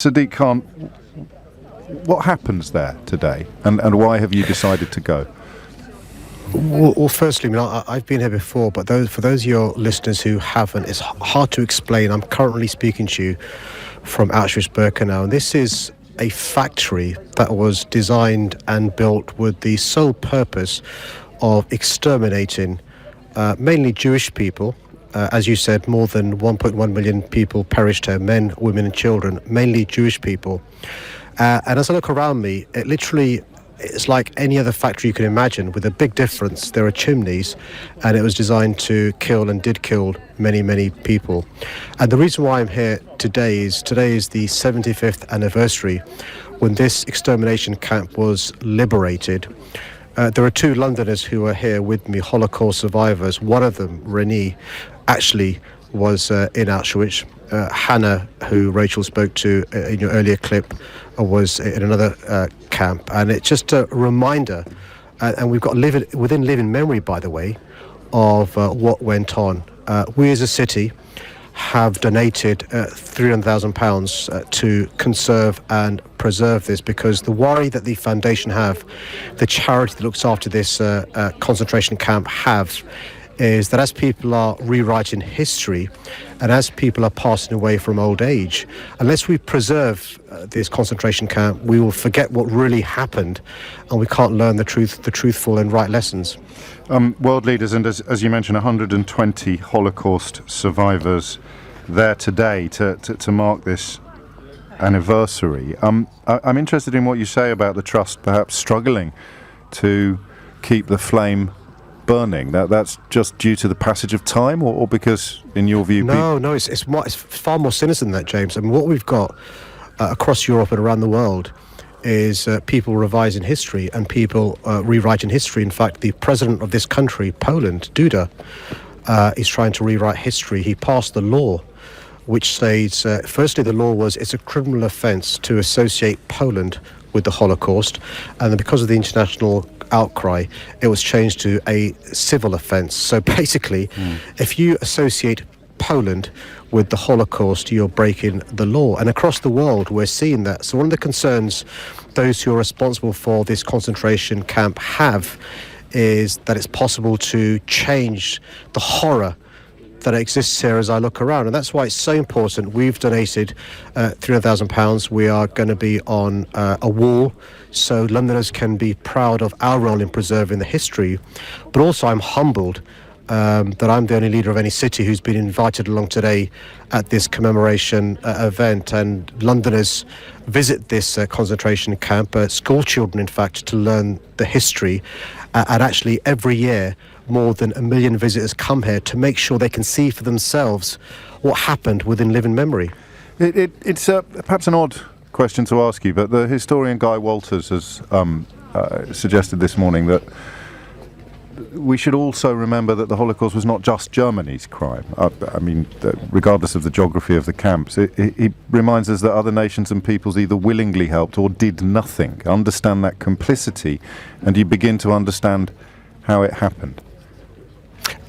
Sadiq Khan, what happens there today, and why have you decided to go? Well, firstly, I've been here before, but for those of your listeners who haven't, it's hard to explain. I'm currently speaking to you from Auschwitz-Birkenau, and this is a factory that was designed and built with the sole purpose of exterminating mainly Jewish people. As you said, more than 1.1 million people perished here, men, women and children, mainly Jewish people. And as I look around me, it's like any other factory you can imagine, with a big difference. There are chimneys, and it was designed to kill and did kill many, many people. And the reason why I'm here today is the 75th anniversary when this extermination camp was liberated. There are two Londoners who are here with me, Holocaust survivors. One of them, Renee, actually was in Auschwitz. Hannah, who Rachel spoke to in your earlier clip, was in another camp. And it's just a reminder, and we've got within living memory, by the way, of what went on. We as a city have donated £300,000 to conserve and preserve this, because the worry that the foundation have, the charity that looks after this concentration camp have, is that as people are rewriting history and as people are passing away from old age, unless we preserve this concentration camp, we will forget what really happened, and we can't learn the truthful and right lessons. World leaders, and as you mentioned, 120 Holocaust survivors there today to mark this anniversary. I'm interested in what you say about the Trust perhaps struggling to keep the flame burning. That's just due to the passage of time, or because, in your view... No, it's far more sinister than that, James. I mean, what we've got across Europe and around the world is people revising history and people rewriting history. In fact, the president of this country, Poland, Duda, is trying to rewrite history. He passed the law which states, firstly, the law was it's a criminal offence to associate Poland with the Holocaust, and then because of the international outcry, it was changed to a civil offence. So basically, if you associate Poland with the Holocaust, you're breaking the law. And across the world, we're seeing that. So one of the concerns those who are responsible for this concentration camp have is that it's possible to change the horror that exists here as I look around. And that's why it's so important. We've donated £300,000. We are going to be on a wall so Londoners can be proud of our role in preserving the history. But also I'm humbled that I'm the only leader of any city who's been invited along today at this commemoration event. And Londoners visit this concentration camp, school children in fact, to learn the history. And actually every year more than 1 million visitors come here to make sure they can see for themselves what happened within living memory. It's perhaps an odd question to ask you, but the historian Guy Walters has suggested this morning that we should also remember that the Holocaust was not just Germany's crime. I mean, regardless of the geography of the camps, he reminds us that other nations and peoples either willingly helped or did nothing. Understand that complicity, and you begin to understand how it happened.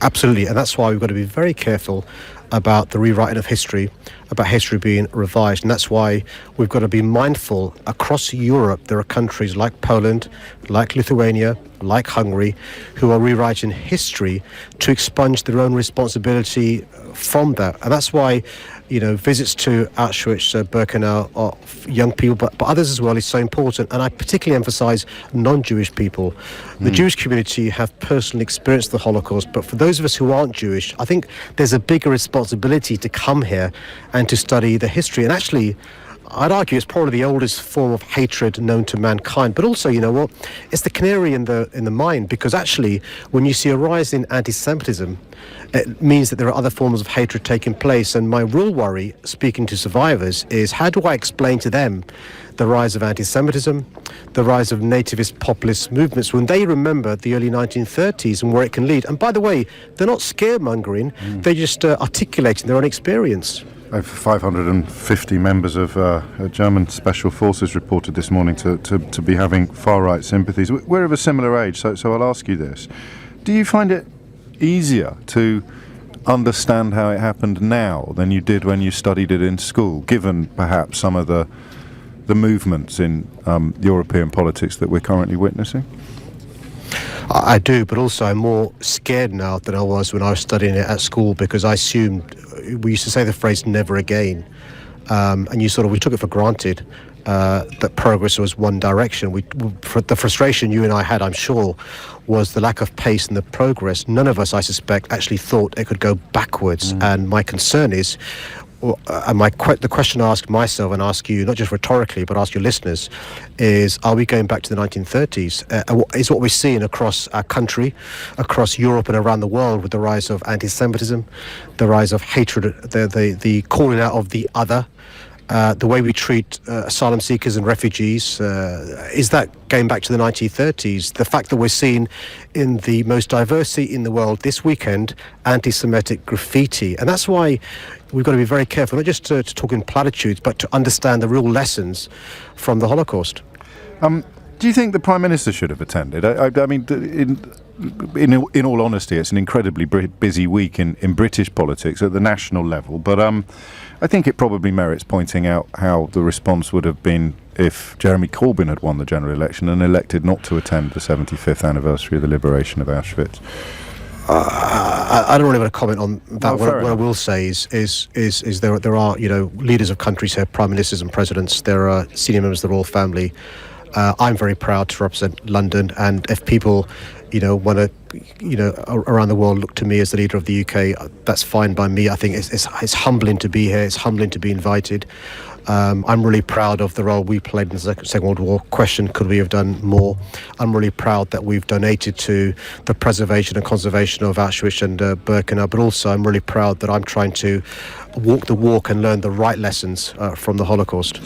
Absolutely, and that's why we've got to be very careful about the rewriting of history, about history being revised. And that's why we've got to be mindful across Europe. There are countries like Poland, like Lithuania, like Hungary, who are rewriting history to expunge their own responsibility from that. And that's why, visits to Auschwitz, Birkenau, are young people, but others as well, is so important. And I particularly emphasize non-Jewish people. The Jewish community have personally experienced the Holocaust, but for those of us who aren't Jewish, I think there's a bigger responsibility to come here and to study the history. And actually, I'd argue it's probably the oldest form of hatred known to mankind. But also, you know what? It's the canary in the mine, because actually, when you see a rise in anti-Semitism, it means that there are other forms of hatred taking place. And my real worry, speaking to survivors, is how do I explain to them the rise of anti-Semitism, the rise of nativist populist movements, when they remember the early 1930s and where it can lead? And by the way, they're not scaremongering, they're just articulating their own experience. Over 550 members of German special forces reported this morning to be having far-right sympathies. We're of a similar age, so I'll ask you this. Do you find it easier to understand how it happened now than you did when you studied it in school, given perhaps some of the movements in European politics that we're currently witnessing? I do, but also I'm more scared now than I was when I was studying it at school, because I assumed, we used to say the phrase "never again," and we took it for granted that progress was one direction. The frustration you and I had, I'm sure, was the lack of pace in the progress. None of us, I suspect, actually thought it could go backwards. And my concern is, the question I ask myself and ask you, not just rhetorically, but ask your listeners, is: are we going back to the 1930s? Is what we're seeing across our country, across Europe and around the world, with the rise of anti-Semitism, the rise of hatred, the calling out of the other, the way we treat asylum seekers and refugees, is that going back to the 1930s? The fact that we're seeing in the most diverse city in the world this weekend anti-Semitic graffiti. And that's why we've got to be very careful, not just to talk in platitudes, but to understand the real lessons from the Holocaust. Do you think the Prime Minister should have attended? I mean, in all honesty, it's an incredibly busy week in British politics at the national level, but I think it probably merits pointing out how the response would have been if Jeremy Corbyn had won the general election and elected not to attend the 75th anniversary of the liberation of Auschwitz. I don't really want to comment on that. What I will say is there are leaders of countries here, prime ministers and presidents. There are senior members of the royal family. I'm very proud to represent London, and if people want to around the world look to me as the leader of the UK, that's fine by me. I think it's humbling to be here. It's humbling to be invited. I'm really proud of the role we played in the Second World War. Question: could we have done more? I'm really proud that we've donated to the preservation and conservation of Auschwitz and Birkenau, but also I'm really proud that I'm trying to walk the walk and learn the right lessons from the Holocaust.